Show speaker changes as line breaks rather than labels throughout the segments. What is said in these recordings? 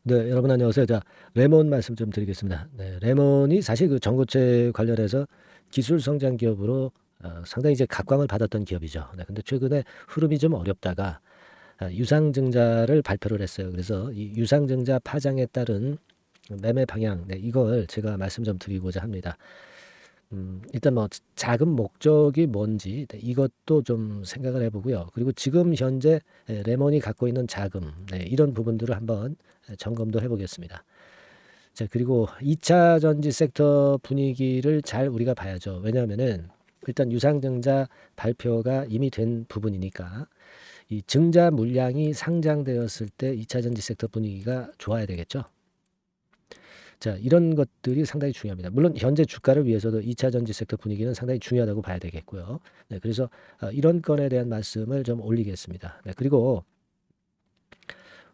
네, 여러분 안녕하세요. 자, 레몬 말씀 좀 드리겠습니다. 네, 레몬이 사실 그 전고체 관련해서 기술 성장 기업으로 상당히 이제 각광을 받았던 기업이죠. 네, 근데 최근에 흐름이 좀 어렵다가 유상증자를 발표를 했어요. 그래서 이 유상증자 파장에 따른 매매 방향, 네, 이걸 제가 말씀 좀 드리고자 합니다. 일단 뭐 자금 목적이 뭔지 네, 이것도 좀 생각을 해보고요. 그리고 지금 현재 레몬이 갖고 있는 자금, 네, 이런 부분들을 한번 점검도 해보겠습니다. 자, 그리고 2차 전지 섹터 분위기를 잘 우리가 봐야죠. 왜냐하면은 일단 유상증자 발표가 이미 된 부분이니까 이 증자 물량이 상장되었을 때 2차 전지 섹터 분위기가 좋아야 되겠죠. 자, 이런 것들이 상당히 중요합니다. 물론 현재 주가를 위해서도 2차 전지 섹터 분위기는 상당히 중요하다고 봐야 되겠고요. 네, 그래서 이런 건에 대한 말씀을 좀 올리겠습니다. 네, 그리고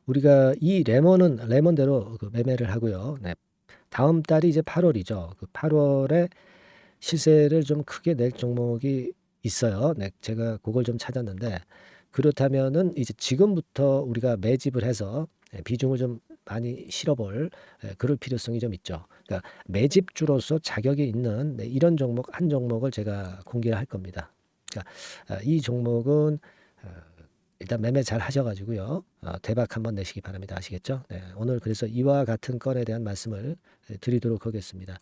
우리가 이 레몬은 레몬대로 그 매매를 하고요. 네, 다음 달이 이제 8월이죠. 그 8월에 시세를 좀 크게 낼 종목이 있어요. 네, 제가 그걸 좀 찾았는데 그렇다면은 이제 지금부터 우리가 매집을 해서 비중을 좀 많이 실어볼 그럴 필요성이 좀 있죠. 그러니까 매집주로서 자격이 있는 이런 종목 한 종목을 제가 공개를 할 겁니다. 그러니까 이 종목은 어, 일단 매매 잘 하셔가지고요. 대박 한번 내시기 바랍니다. 아시겠죠? 네, 오늘 그래서 이와 같은 건에 대한 말씀을 드리도록 하겠습니다.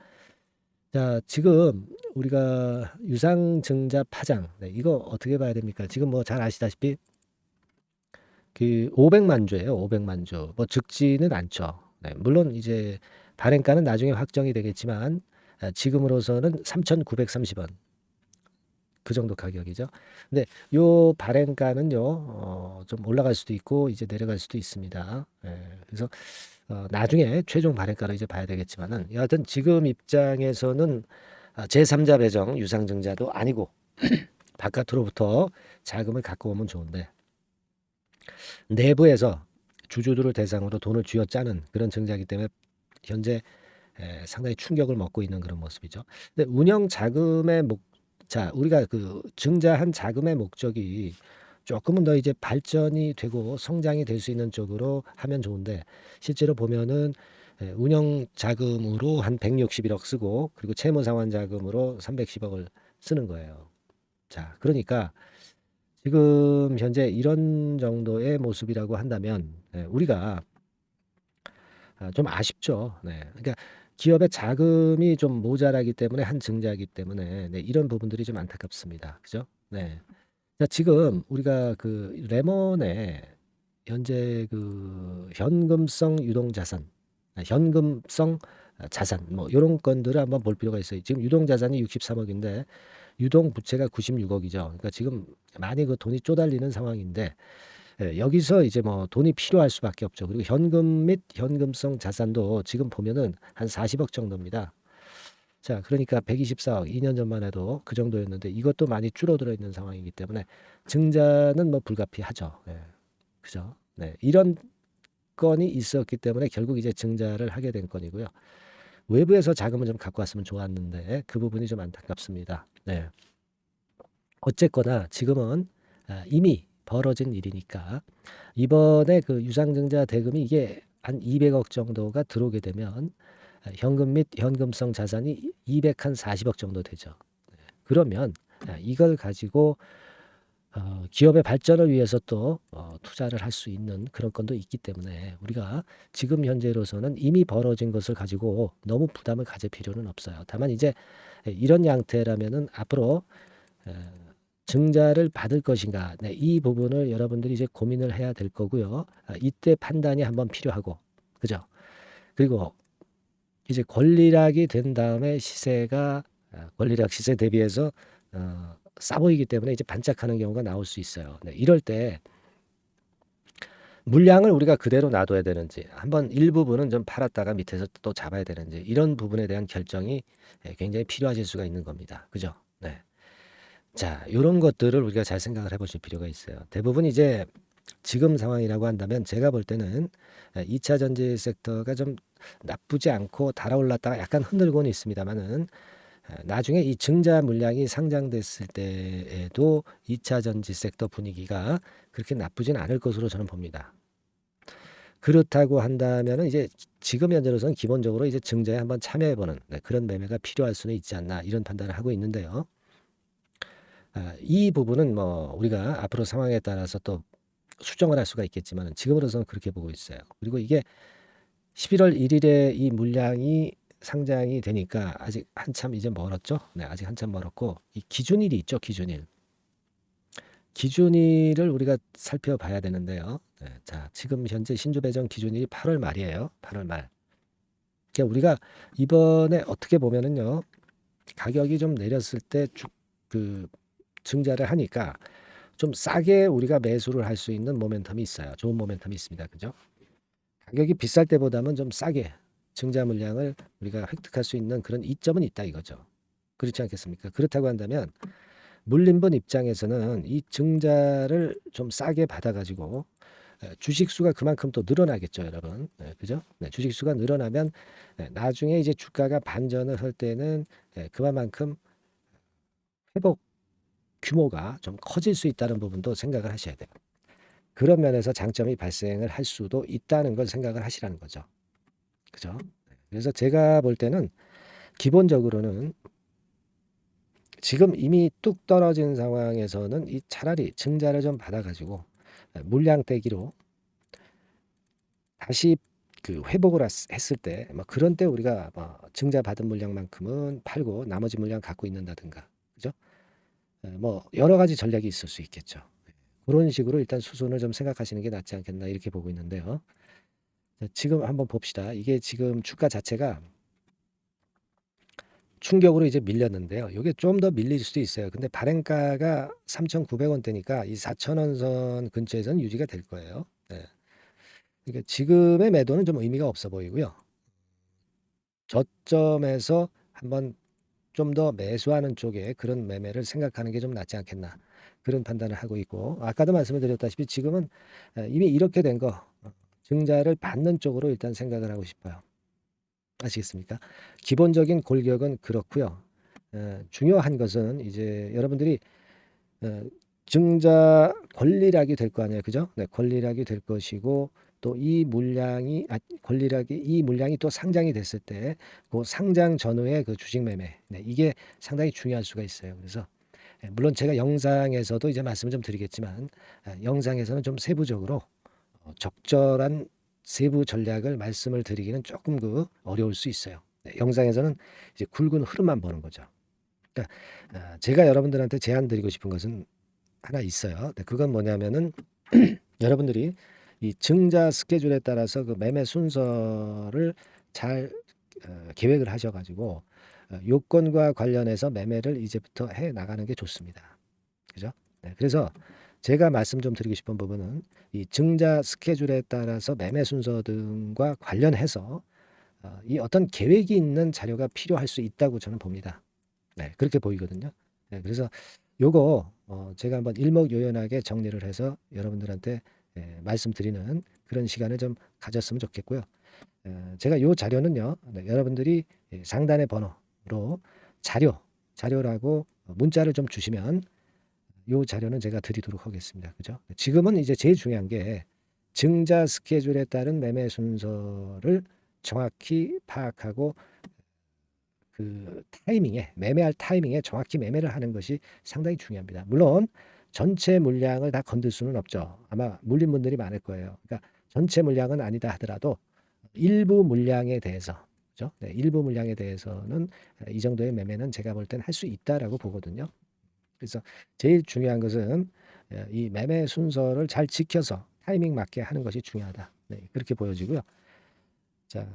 자, 지금 우리가 유상증자 파장, 네, 이거 어떻게 봐야 됩니까? 지금 뭐 잘 아시다시피 그 500만 주예요. 500만 주. 뭐 적지는 않죠. 네, 물론 이제 발행가는 나중에 확정이 되겠지만 지금으로서는 3,930원 그 정도 가격이죠. 근데 요 발행가는요, 좀 올라갈 수도 있고 이제 내려갈 수도 있습니다. 그래서 나중에 최종 발행가를 이제 봐야 되겠지만은 여하튼 지금 입장에서는 제3자 배정 유상증자도 아니고 바깥으로부터 자금을 갖고 오면 좋은데 내부에서 주주들을 대상으로 돈을 쥐어짜는 그런 증자이기 때문에 현재 상당히 충격을 먹고 있는 그런 모습이죠. 근데 운영 자금의 자, 우리가 그 증자한 자금의 목적이 조금은 더 이제 발전이 되고 성장이 될 수 있는 쪽으로 하면 좋은데 실제로 보면은 운영 자금으로 한 161억 쓰고 그리고 채무 상환 자금으로 310억을 쓰는 거예요. 자, 그러니까 지금 현재 이런 정도의 모습이라고 한다면 우리가 좀 아쉽죠. 네. 그러니까 기업의 자금이 좀 모자라기 때문에 한 증자이기 때문에 네, 이런 부분들이 좀 안타깝습니다. 그죠? 네. 자, 지금 우리가 그 레몬의 현재 그 현금성 유동자산, 현금성 자산 뭐 이런 건들을 한번 볼 필요가 있어요. 지금 유동자산이 63억인데 유동부채가 96억이죠. 그러니까 지금 많이 그 돈이 쪼달리는 상황인데 여기서 이제 뭐 돈이 필요할 수밖에 없죠. 그리고 현금 및 현금성 자산도 지금 보면은 한 40억 정도입니다. 자, 그러니까 124억 2년 전만 해도 그 정도였는데 이것도 많이 줄어들어 있는 상황이기 때문에 증자는 뭐 불가피하죠. 그죠? 네, 이런 건이 있었기 때문에 결국 이제 증자를 하게 된 건이고요. 외부에서 자금을 좀 갖고 왔으면 좋았는데 그 부분이 좀 안타깝습니다. 네. 어쨌거나 지금은 이미 벌어진 일이니까 이번에 그 유상증자 대금이 이게 한 200억 정도가 들어오게 되면 현금 및 현금성 자산이 240억 정도 되죠. 그러면 이걸 가지고 기업의 발전을 위해서 또 투자를 할 수 있는 그런 건도 있기 때문에 우리가 지금 현재로서는 이미 벌어진 것을 가지고 너무 부담을 가질 필요는 없어요. 다만 이제 이런 양태라면은 앞으로 에, 증자를 받을 것인가, 네, 이 부분을 여러분들이 이제 고민을 해야 될 거고요. 이때 판단이 한번 필요하고, 그죠? 그리고 이제 권리락이 된 다음에 시세가 권리락 시세 대비해서 싸 보이기 때문에 이제 반짝하는 경우가 나올 수 있어요. 네, 이럴 때 물량을 우리가 그대로 놔둬야 되는지, 한번 일부분은 좀 팔았다가 밑에서 또 잡아야 되는지, 이런 부분에 대한 결정이 굉장히 필요하실 수가 있는 겁니다. 그죠? 네. 자, 요런 것들을 우리가 잘 생각을 해보실 필요가 있어요. 대부분 이제 지금 상황이라고 한다면 제가 볼 때는 2차 전지 섹터가 좀 나쁘지 않고 달아올랐다가 약간 흔들고는 있습니다만은 나중에 이 증자 물량이 상장됐을 때에도 2차 전지 섹터 분위기가 그렇게 나쁘진 않을 것으로 저는 봅니다. 그렇다고 한다면은 이제 지금 현재로서는 기본적으로 이제 증자에 한번 참여해 보는 그런 매매가 필요할 수는 있지 않나 이런 판단을 하고 있는데요. 이 부분은 뭐 우리가 앞으로 상황에 따라서 또 수정을 할 수가 있겠지만은 지금으로서는 그렇게 보고 있어요. 그리고 이게 11월 1일에 이 물량이 상장이 되니까 아직 한참 이제 멀었죠. 네, 아직 한참 멀었고 이 기준일이 있죠. 기준일. 기준일을 우리가 살펴봐야 되는데요. 네, 자, 지금 현재 신주 배정 기준일이 8월 말이에요. 8월 말. 그러니까 우리가 이번에 어떻게 보면은요. 가격이 좀 내렸을 때 그 증자를 하니까 좀 싸게 우리가 매수를 할 수 있는 모멘텀이 있어요. 좋은 모멘텀이 있습니다. 그죠? 가격이 비쌀 때보다는 좀 싸게 증자 물량을 우리가 획득할 수 있는 그런 이점은 있다 이거죠. 그렇지 않겠습니까? 그렇다고 한다면 물림분 입장에서는 이 증자를 좀 싸게 받아가지고 주식 수가 그만큼 또 늘어나겠죠, 여러분. 그죠? 주식 수가 늘어나면 나중에 이제 주가가 반전을 할 때는 그만큼 회복 규모가 좀 커질 수 있다는 부분도 생각을 하셔야 돼요. 그런 면에서 장점이 발생을 할 수도 있다는 걸 생각을 하시라는 거죠. 그죠? 그래서 제가 볼 때는 기본적으로는 지금 이미 뚝 떨어진 상황에서는 이 차라리 증자를 좀 받아가지고 물량 떼기로 다시 그 회복을 했을 때 뭐 그런 때 우리가 뭐 증자 받은 물량만큼은 팔고 나머지 물량 갖고 있는다든가 그죠? 뭐 여러 가지 전략이 있을 수 있겠죠. 그런 식으로 일단 수순을 좀 생각하시는 게 낫지 않겠나 이렇게 보고 있는데요. 지금 한번 봅시다. 이게 지금 주가 자체가 충격으로 이제 밀렸는데요. 이게 좀 더 밀릴 수도 있어요. 근데 발행가가 3,900원대니까 이 4,000원 선 근처에서는 유지가 될 거예요. 네. 그러니까 지금의 매도는 좀 의미가 없어 보이고요. 저점에서 한번 좀 더 매수하는 쪽에 그런 매매를 생각하는 게 좀 낫지 않겠나 그런 판단을 하고 있고 아까도 말씀을 드렸다시피 지금은 이미 이렇게 된 거 증자를 받는 쪽으로 일단 생각을 하고 싶어요. 아시겠습니까? 기본적인 골격은 그렇고요. 중요한 것은 이제 여러분들이 어, 증자 권리락이 될 거 아니에요, 그죠? 네, 권리락이 될 것이고 또 이 물량이 권리락이 이 물량이 또 상장이 됐을 때 그 상장 전후의 그 주식 매매, 네, 이게 상당히 중요할 수가 있어요. 그래서 물론 제가 영상에서도 이제 말씀을 좀 드리겠지만 영상에서는 좀 세부적으로 적절한 세부 전략을 말씀을 드리기는 조금 어려울 수 있어요. 네, 영상에서는 이제 굵은 흐름만 보는 거죠. 그러니까 제가 여러분들한테 제안 드리고 싶은 것은 하나 있어요. 네, 그건 뭐냐면은 여러분들이 이 증자 스케줄에 따라서 그 매매 순서를 잘 계획을 하셔가지고 요건과 관련해서 매매를 이제부터 해 나가는 게 좋습니다. 그죠? 네, 그래서 제가 말씀 좀 드리고 싶은 부분은 이 증자 스케줄에 따라서 매매 순서 등과 관련해서 이 어떤 계획이 있는 자료가 필요할 수 있다고 저는 봅니다. 네, 그렇게 보이거든요. 네, 그래서 요거 제가 한번 일목요연하게 정리를 해서 여러분들한테 말씀드리는 그런 시간을 좀 가졌으면 좋겠고요. 제가 요 자료는요, 네, 여러분들이 상단의 번호로 자료라고 문자를 좀 주시면 요 자료는 제가 드리도록 하겠습니다. 그죠? 지금은 이제 제일 중요한 게 증자 스케줄에 따른 매매 순서를 정확히 파악하고 그 타이밍에 매매할 타이밍에 정확히 매매를 하는 것이 상당히 중요합니다. 물론 전체 물량을 다 건들 수는 없죠. 아마 물린 분들이 많을 거예요. 그러니까 전체 물량은 아니다 하더라도 일부 물량에 대해서 그죠? 네, 일부 물량에 대해서는 이 정도의 매매는 제가 볼 때는 할 수 있다라고 보거든요. 그래서 제일 중요한 것은 이 매매 순서를 잘 지켜서 타이밍 맞게 하는 것이 중요하다. 네, 그렇게 보여지고요. 자,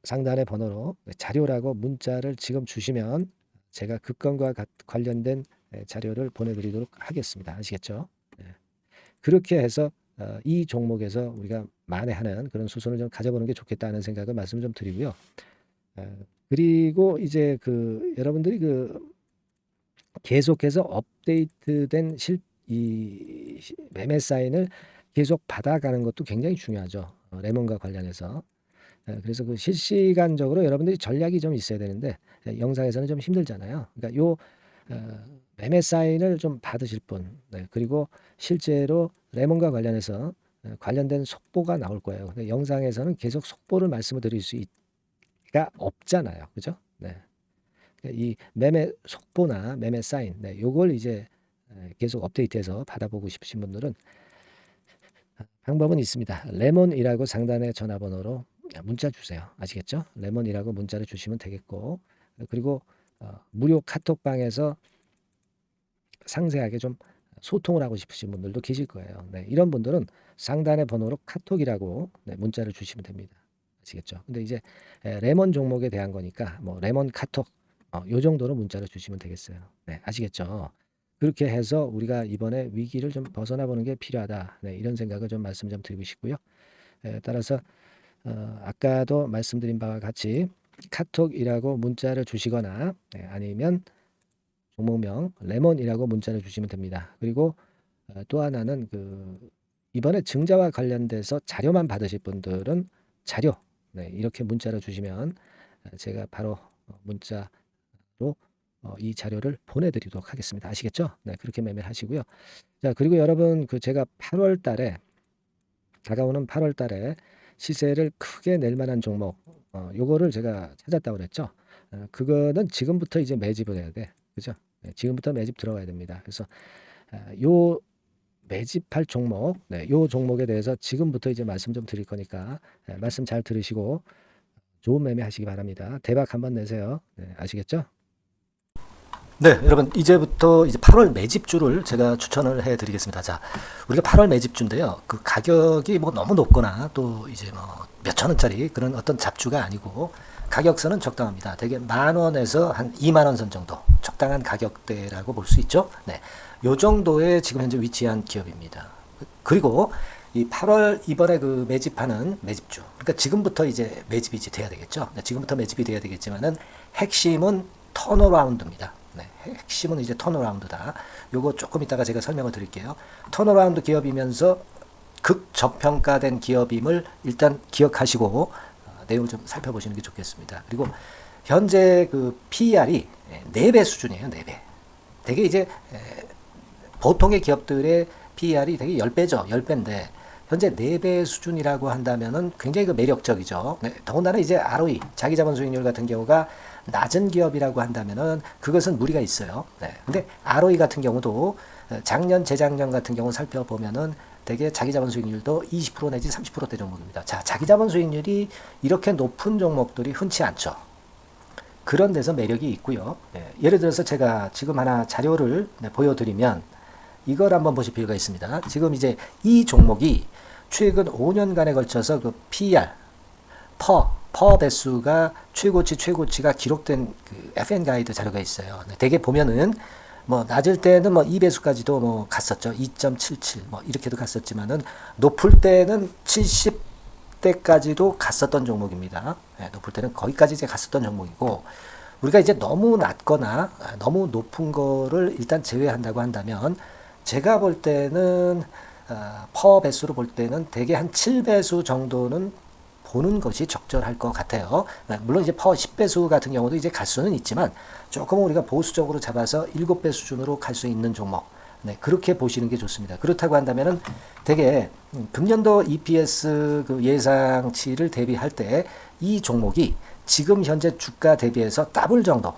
상단의 번호로 자료라고 문자를 지금 주시면 제가 그 건과 관련된 자료를 보내드리도록 하겠습니다. 아시겠죠? 네. 그렇게 해서 이 종목에서 우리가 만회하는 그런 수순을 좀 가져보는 게 좋겠다는 생각을 말씀 좀 드리고요. 그리고 이제 여러분들이 계속해서 업데이트된 이 매매 사인을 계속 받아가는 것도 굉장히 중요하죠. 레몬과 관련해서. 그래서 실시간적으로 여러분들이 전략이 좀 있어야 되는데 영상에서는 좀 힘들잖아요. 그러니까 매매 사인을 좀 받으실 분, 네, 그리고 실제로 레몬과 관련해서 관련된 속보가 나올 거예요. 근데 영상에서는 계속 속보를 말씀을 드릴 수가 없잖아요. 그죠? 네. 이 매매 속보나 매매 사인, 네, 요걸 이제 계속 업데이트해서 받아보고 싶으신 분들은 방법은 있습니다. 레몬이라고 상단의 전화번호로 문자 주세요. 아시겠죠? 레몬이라고 문자를 주시면 되겠고, 그리고 무료 카톡방에서 상세하게 좀 소통을 하고 싶으신 분들도 계실 거예요. 네, 이런 분들은 상단의 번호로 카톡이라고 네, 문자를 주시면 됩니다. 아시겠죠? 근데 이제 레몬 종목에 대한 거니까 뭐 레몬 카톡 요 정도로 문자를 주시면 되겠어요. 네, 아시겠죠? 그렇게 해서 우리가 이번에 위기를 좀 벗어나 보는 게 필요하다. 네, 이런 생각을 좀 말씀 좀 드리고 싶고요. 따라서 아까도 말씀드린 바와 같이 카톡이라고 문자를 주시거나 아니면 종목명 레몬이라고 문자를 주시면 됩니다. 그리고 또 하나는 이번에 증자와 관련돼서 자료만 받으실 분들은 자료 이렇게 문자를 주시면 제가 바로 문자로 이 자료를 보내드리도록 하겠습니다. 아시겠죠? 네, 그렇게 매매를 하시고요. 자, 그리고 여러분 제가 8월 달에 다가오는 8월 달에 시세를 크게 낼 만한 종목 요거를 제가 찾았다고 그랬죠. 그거는 지금부터 이제 매집을 해야 돼. 그죠? 네, 지금부터 매집 들어가야 됩니다. 그래서 요 매집할 종목, 요 종목에 대해서 지금부터 이제 말씀 좀 드릴 거니까 말씀 잘 들으시고 좋은 매매 하시기 바랍니다. 대박 한번 내세요. 네, 아시겠죠? 네, 여러분 이제부터 이제 8월 매집주를 제가 추천을 해드리겠습니다. 자, 우리가 8월 매집주인데요. 그 가격이 뭐 너무 높거나 또 이제 뭐 몇천 원짜리 그런 어떤 잡주가 아니고 가격선은 적당합니다. 대개 10,000원에서 한 20,000원 선 정도 적당한 가격대라고 볼 수 있죠. 네, 요 정도에 지금 현재 위치한 기업입니다. 그리고 이 8월 이번에 그 매집하는 매집주, 그러니까 지금부터 이제 매집이 이제 돼야 되겠죠. 네, 지금부터 매집이 돼야 되겠지만은 핵심은 턴어라운드입니다. 네, 핵심은 이제 턴어라운드다. 요거 조금 이따가 제가 설명을 드릴게요. 턴어라운드 기업이면서 극저평가된 기업임을 일단 기억하시고 내용을 좀 살펴보시는 게 좋겠습니다. 그리고 현재 그 PER이 4배 수준이에요. 4배. 되게 이제 보통의 기업들의 PER이 되게 10배죠. 10배인데 현재 4배 수준이라고 한다면은 굉장히 그 매력적이죠. 네, 더군다나 이제 ROE, 자기자본 수익률 같은 경우가 낮은 기업이라고 한다면은 그것은 무리가 있어요. 네. 근데 ROE 같은 경우도 작년, 재작년 같은 경우 살펴보면은 되게 자기자본 수익률도 20% 내지 30%대 정도입니다. 자, 자기자본 수익률이 이렇게 높은 종목들이 흔치 않죠. 그런 데서 매력이 있고요. 네. 예를 들어서 제가 지금 하나 자료를 보여드리면 이걸 한번 보실 필요가 있습니다. 지금 이제 이 종목이 최근 5년간에 걸쳐서 그 PER, 퍼 배수가 최고치가 기록된 그 FN 가이드 자료가 있어요. 대개 보면은 뭐 낮을 때는 뭐 2배수까지도 뭐 갔었죠. 2.77 뭐 이렇게도 갔었지만은 높을 때는 70대까지도 갔었던 종목입니다. 네, 높을 때는 거기까지 이제 갔었던 종목이고 우리가 이제 너무 낮거나 너무 높은 거를 일단 제외한다고 한다면 제가 볼 때는 퍼 배수로 볼 때는 대개 한 7배수 정도는 보는 것이 적절할 것 같아요. 물론 이제 퍼 10배수 같은 경우도 이제 갈 수는 있지만 조금 우리가 보수적으로 잡아서 7배 수준으로 갈 수 있는 종목. 네, 그렇게 보시는 게 좋습니다. 그렇다고 한다면은 되게 금년도 EPS 그 예상치를 대비할 때 이 종목이 지금 현재 주가 대비해서 더블 정도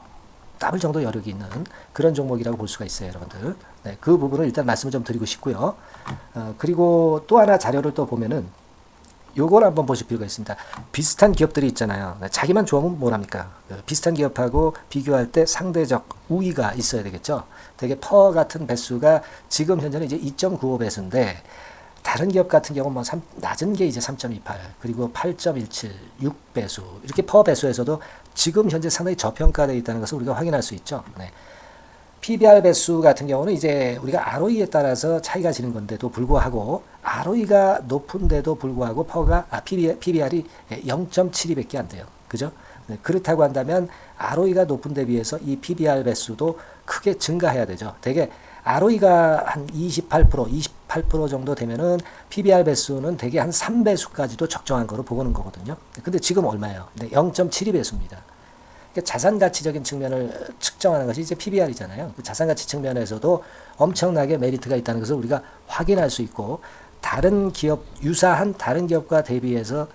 여력이 있는 그런 종목이라고 볼 수가 있어요, 여러분들. 네, 그 부분을 일단 말씀을 좀 드리고 싶고요. 그리고 또 하나 자료를 또 보면은 요걸 한번 보실 필요가 있습니다. 비슷한 기업들이 있잖아요. 자기만 좋으면 뭐랍니까? 비슷한 기업하고 비교할 때 상대적 우위가 있어야 되겠죠. 되게 퍼 같은 배수가 지금 현재는 이제 2.95배수인데 다른 기업 같은 경우는 뭐 낮은 게 이제 3.28 그리고 8.17 6배수 이렇게 퍼 배수에서도 지금 현재 상당히 저평가되어 있다는 것을 우리가 확인할 수 있죠. 네. PBR 배수 같은 경우는 이제 우리가 ROE에 따라서 차이가 지는 건데도 불구하고 ROE가 높은데도 불구하고 PBR이 0.72밖에 안 돼요. 그죠? 네, 그렇다고 한다면 ROE가 높은 데 비해서 이 PBR 배수도 크게 증가해야 되죠. 되게 ROE가 한 28% 정도 되면은 PBR 배수는 되게 한 3배수까지도 적정한 거로 보고는 거거든요. 근데 지금 얼마예요? 0.72배수입니다. 자산 가치적인 측면을 측정하는 것이 이제 PBR이잖아요. 그 자산 가치 측면에서도 엄청나게 메리트가 있다는 것을 우리가 확인할 수 있고 다른 기업, 유사한 다른 기업과 대비해서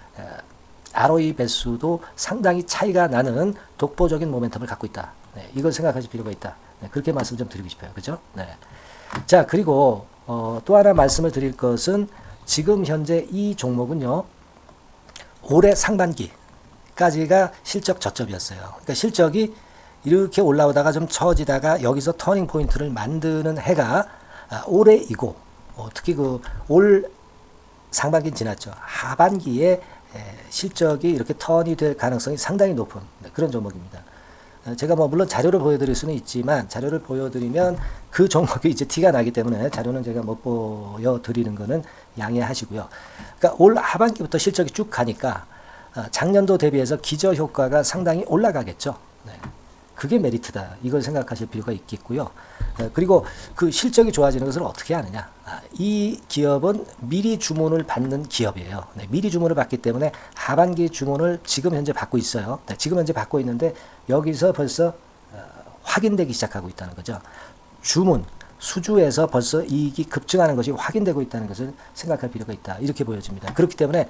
ROE 배수도 상당히 차이가 나는 독보적인 모멘텀을 갖고 있다. 네, 이걸 생각하실 필요가 있다. 네, 그렇게 말씀 좀 드리고 싶어요. 그죠? 네. 자, 그리고 또 하나 말씀을 드릴 것은 지금 현재 이 종목은요, 올해 상반기까지가 실적 저점이었어요. 그러니까 실적이 이렇게 올라오다가 좀 처지다가 여기서 터닝 포인트를 만드는 해가 올해이고, 특히 그 올 상반기 지났죠. 하반기에 실적이 이렇게 턴이 될 가능성이 상당히 높은 그런 종목입니다. 제가 뭐 물론 자료를 보여드릴 수는 있지만 자료를 보여드리면 그 종목이 이제 티가 나기 때문에 자료는 제가 못 보여드리는 거는 양해하시고요. 그러니까 올 하반기부터 실적이 쭉 가니까 작년도 대비해서 기저 효과가 상당히 올라가겠죠. 네. 그게 메리트다. 이걸 생각하실 필요가 있겠고요. 그리고 그 실적이 좋아지는 것을 어떻게 하느냐. 이 기업은 미리 주문을 받는 기업이에요. 네, 미리 주문을 받기 때문에 하반기 주문을 지금 현재 받고 있어요. 네, 지금 현재 받고 있는데 여기서 벌써 확인되기 시작하고 있다는 거죠. 주문, 수주에서 벌써 이익이 급증하는 것이 확인되고 있다는 것을 생각할 필요가 있다. 이렇게 보여집니다. 그렇기 때문에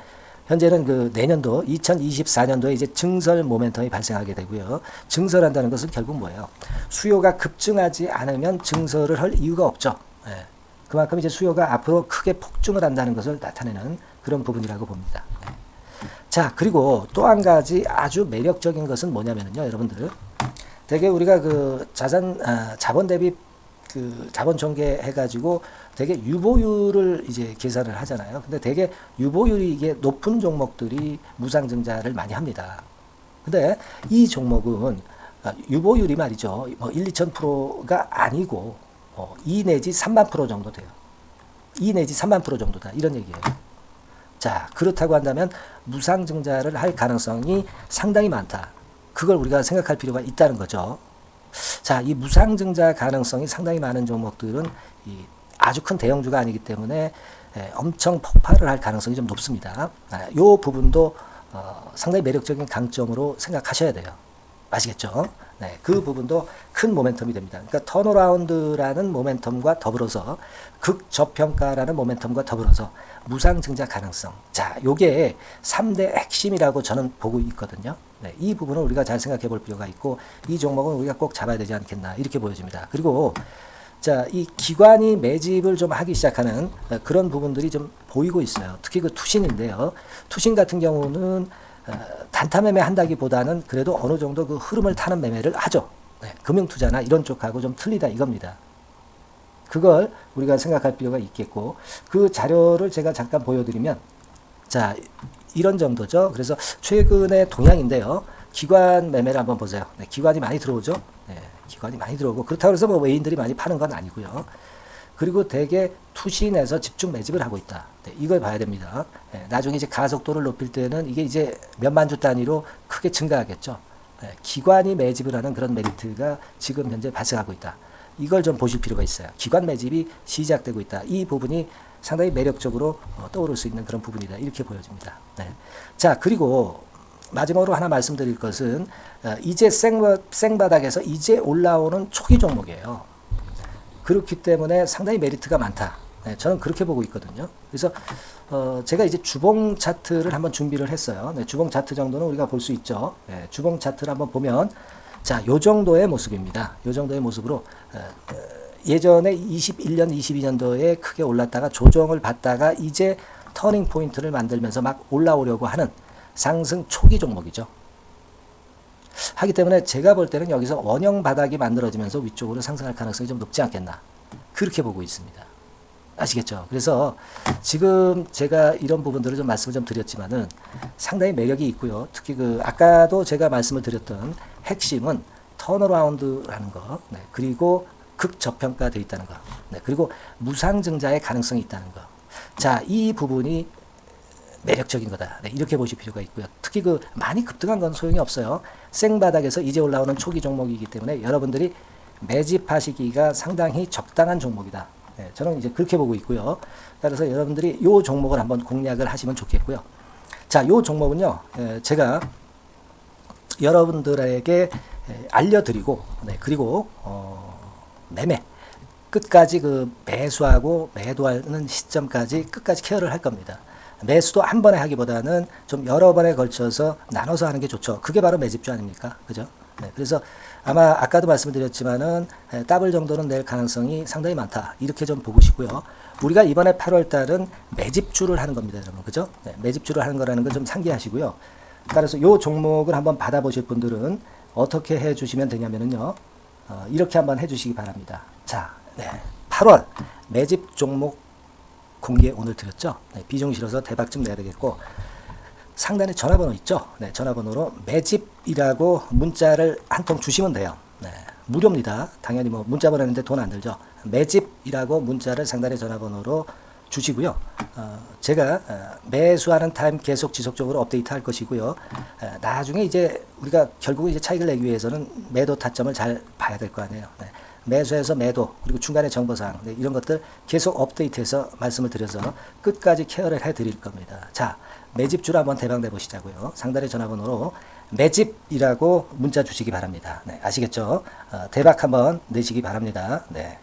현재는 그 내년도 2024년도에 이제 증설 모멘텀이 발생하게 되고요. 증설한다는 것은 결국 뭐예요? 수요가 급증하지 않으면 증설을 할 이유가 없죠. 예. 그만큼 이제 수요가 앞으로 크게 폭증을 한다는 것을 나타내는 그런 부분이라고 봅니다. 예. 자, 그리고 또 한 가지 아주 매력적인 것은 뭐냐면요, 여러분들. 되게 우리가 그 자본 대비 그 자본 전개 해가지고 되게 유보율을 이제 계산을 하잖아요. 근데 되게 유보율이 이게 높은 종목들이 무상증자를 많이 합니다. 근데 이 종목은 유보율이 말이죠. 뭐 1, 2,000%가 아니고 2 내지 3만 프로 정도 돼요. 2 내지 3만 프로 정도다. 이런 얘기예요. 자, 그렇다고 한다면 무상증자를 할 가능성이 상당히 많다. 그걸 우리가 생각할 필요가 있다는 거죠. 자, 이 무상증자 가능성이 상당히 많은 종목들은 아주 큰 대형주가 아니기 때문에 엄청 폭발을 할 가능성이 좀 높습니다. 이 부분도 상당히 매력적인 강점으로 생각하셔야 돼요. 아시겠죠? 네, 그 부분도 큰 모멘텀이 됩니다. 그러니까 턴어라운드라는 모멘텀과 더불어서 극저평가라는 모멘텀과 더불어서 무상증자 가능성. 자, 요게 3대 핵심이라고 저는 보고 있거든요. 네, 이 부분을 우리가 잘 생각해 볼 필요가 있고 이 종목은 우리가 꼭 잡아야 되지 않겠나 이렇게 보여집니다. 그리고 자, 이 기관이 매집을 좀 하기 시작하는 그런 부분들이 좀 보이고 있어요. 특히 그 투신인데요. 투신 같은 경우는 단타 매매 한다기보다는 그래도 어느 정도 그 흐름을 타는 매매를 하죠. 네, 금융투자나 이런 쪽하고 좀 틀리다 이겁니다. 그걸 우리가 생각할 필요가 있겠고 그 자료를 제가 잠깐 보여드리면 자, 이런 정도죠. 그래서 최근의 동향인데요. 기관 매매를 한번 보세요. 네, 기관이 많이 들어오죠. 네, 기관이 많이 들어오고 그렇다고 해서 뭐 외인들이 많이 파는 건 아니고요. 그리고 대개 투신에서 집중 매집을 하고 있다. 네, 이걸 봐야 됩니다. 네, 나중에 이제 가속도를 높일 때는 이게 이제 몇만 주 단위로 크게 증가하겠죠. 네, 기관이 매집을 하는 그런 메리트가 지금 현재 발생하고 있다. 이걸 좀 보실 필요가 있어요. 기관 매집이 시작되고 있다. 이 부분이 상당히 매력적으로 떠오를 수 있는 그런 부분이다. 이렇게 보여집니다. 네. 자, 그리고 마지막으로 하나 말씀드릴 것은 이제 생바닥에서 이제 올라오는 초기 종목이에요. 그렇기 때문에 상당히 메리트가 많다. 네, 저는 그렇게 보고 있거든요. 그래서 제가 이제 주봉 차트를 한번 준비를 했어요. 네, 주봉 차트 정도는 우리가 볼 수 있죠. 네, 주봉 차트를 한번 보면 자, 요 정도의 모습입니다. 요 정도의 모습으로 예전에 21년, 22년도에 크게 올랐다가 조정을 받다가 이제 터닝 포인트를 만들면서 막 올라오려고 하는 상승 초기 종목이죠. 하기 때문에 제가 볼 때는 여기서 원형 바닥이 만들어지면서 위쪽으로 상승할 가능성이 좀 높지 않겠나. 그렇게 보고 있습니다. 아시겠죠? 그래서 지금 제가 이런 부분들을 좀 말씀을 좀 드렸지만은 상당히 매력이 있고요. 특히 그 아까도 제가 말씀을 드렸던 핵심은 턴어라운드라는 거, 네, 그리고 극저평가되어 있다는 거, 네, 그리고 무상증자의 가능성이 있다는 거. 자, 이 부분이 매력적인 거다. 네, 이렇게 보실 필요가 있고요. 특히 그 많이 급등한 건 소용이 없어요. 생바닥에서 이제 올라오는 초기 종목이기 때문에 여러분들이 매집하시기가 상당히 적당한 종목이다. 네, 저는 이제 그렇게 보고 있고요. 따라서 여러분들이 이 종목을 한번 공략을 하시면 좋겠고요. 자, 이 종목은요, 제가 여러분들에게 알려드리고, 네, 그리고 매매 끝까지 그 매수하고 매도하는 시점까지 끝까지 케어를 할 겁니다. 매수도 한 번에 하기보다는 좀 여러 번에 걸쳐서 나눠서 하는 게 좋죠. 그게 바로 매집주 아닙니까? 그죠? 네, 그래서 아마 아까도 말씀드렸지만은 더블 정도는 낼 가능성이 상당히 많다. 이렇게 좀 보시고요. 우리가 이번에 8월 달은 매집주를 하는 겁니다, 여러분. 그죠? 네, 매집주를 하는 거라는 걸 좀 상기하시고요. 따라서 이 종목을 한번 받아보실 분들은 어떻게 해 주시면 되냐면요. 이렇게 한번 해 주시기 바랍니다. 자, 네, 8월 매집 종목 공개 오늘 드렸죠. 네, 비중 실어서 대박 좀 내야 되겠고, 상단에 전화번호 있죠. 네, 전화번호로 매집이라고 문자를 한 통 주시면 돼요. 네, 무료입니다. 당연히 뭐 문자 보내는데 돈 안 들죠. 매집이라고 문자를 상단에 전화번호로 주시고요. 제가 매수하는 타임 계속 지속적으로 업데이트 할 것이고요. 나중에 이제 우리가 결국 이제 차익을 내기 위해서는 매도 타점을 잘 봐야 될 거 아니에요. 네. 매수해서 매도, 그리고 중간에 정보사항, 네, 이런 것들 계속 업데이트해서 말씀을 드려서 끝까지 케어를 해드릴 겁니다. 자, 매집주를 한번 대박 내보시자고요. 상단의 전화번호로 매집이라고 문자 주시기 바랍니다. 네, 아시겠죠? 대박 한번 내시기 바랍니다. 네.